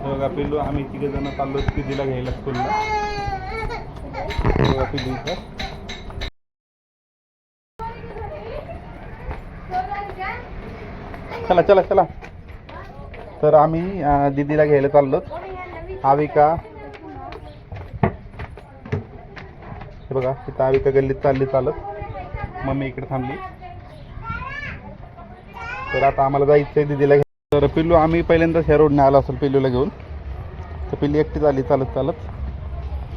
बघा पिल्लू, आम्ही तिघे जण चाललो पिल्लीला घ्यायला स्कूलला. बघा पिल्लू इथं. चला चला चला. तर आम्ही दीदीला घ्यायला चाललो. आविका हे बघा, तिथं आविका गल्लीत चालली चालत. मम्मी इकडे थांबली. तर आता आम्हाला जायचं आहे दीदीला घ्या. तर पिल्लू, आम्ही पहिल्यांदाच ह्या रोडने आलो असेल पिल्लूला घेऊन. तर पिल्ली एकटीच आली चालत चालत.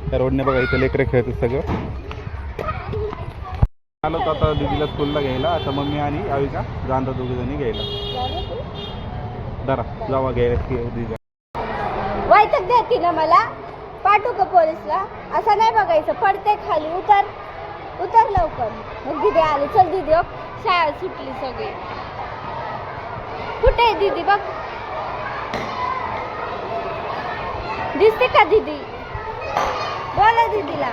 त्या रोडने बघा इथं लेकरं खेळतात सगळं. आलो तर आता दीदीला स्कूलला घ्यायला. आता मम्मी आणि आविका जाणतात दोघे जणी घ्यायला. जरा जावा घ्यायला दीदीला. वाईटक देते ना मला, पाठवू का पोलीसला? असं नाही बघायचं, पडते खाली. उतर उतर लवकर. मग दीदी आली. चल दीदी, शाळा सुटली सगळी. कुठे आहे दीदी? बघ, दिसते का दीदी? बोला दीदीला.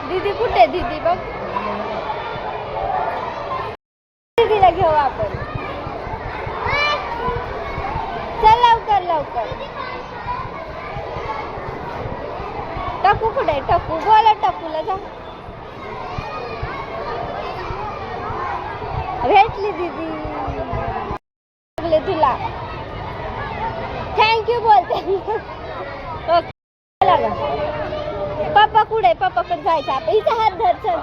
दीदी कुठे? दीदी बघ. दीदीला घेऊ आपण. चल लवकर लवकर. टकू कुठे? टकू, बोला टकूला. जा, भेटली दीदी. लागले तुला. थँक्यू बोलते. पप्पा कुठे? पप्पा पण जायचं आपण. हिचा हात धर. चल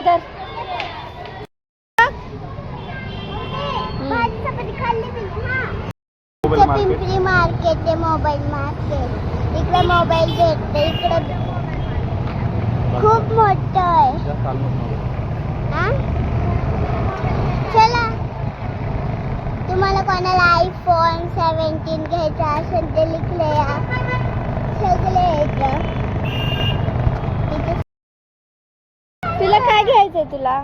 धर. पिंपरी मार्केट आहे, मोबाईल मार्केट. इकडे मोबाईल भेटते. इकडे खूप मोठं आहे. चला, तुम्हाला कोणाला आयफोन 17 घ्यायचा असेल ते लिखले या. सगळे तुला काय घ्यायचंय? तुला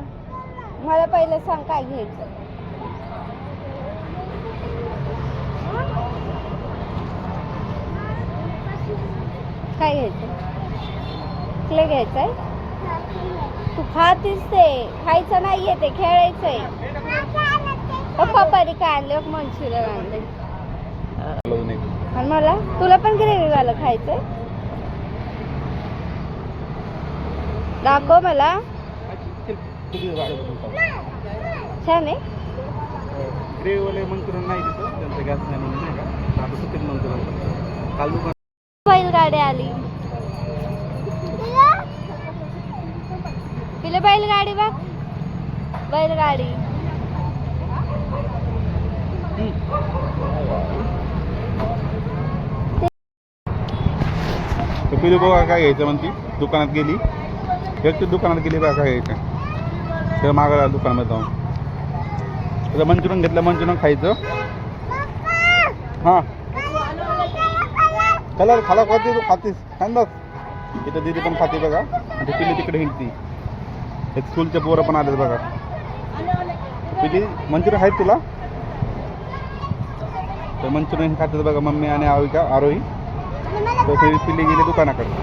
मला पहिलं सांग काय घ्यायचं. काय घ्यायचं? तुला घ्यायचंय? तू खातीस ते. खायचं नाहीये ते, खेळायचंय. पप्पाने काय आणलं? मंचुरियन आणले. आणि मला? तुला पण ग्रेव्ही वाला खायचंय? दाखव मला. छान आहे. ग्रेव्हीवाले मंचुरियन नाही तिथं, त्यांचं गॅस नाही म्हणून नाही का. आता सुट्टीत मंचुरियन काल बैलगाडी आली. तिला बैलगाडी बघ. बैलगाडी. पिलू बघा काय घ्यायचं म्हणती. दुकानात गेली, एकटी दुकानात गेली बघा काय घ्यायचं. तर मागायला दुकानामध्ये जाऊन आता मंचुरियन घेतलं. मंचुरियन खायचं. हां, कलर खाला खाते. तू खातीस छान बघ. इथं दीदी पण खाते बघा. आणि पिल्ली तिकडे हिंडती. एक स्कूलचे पोरं पण आलेत बघा. पिल्ली मंचुरियन आहेत तुला? तर मंचुरियन खातात बघा मम्मी आणि आरोही. तर पिल्ली गेली दुकानाकडे.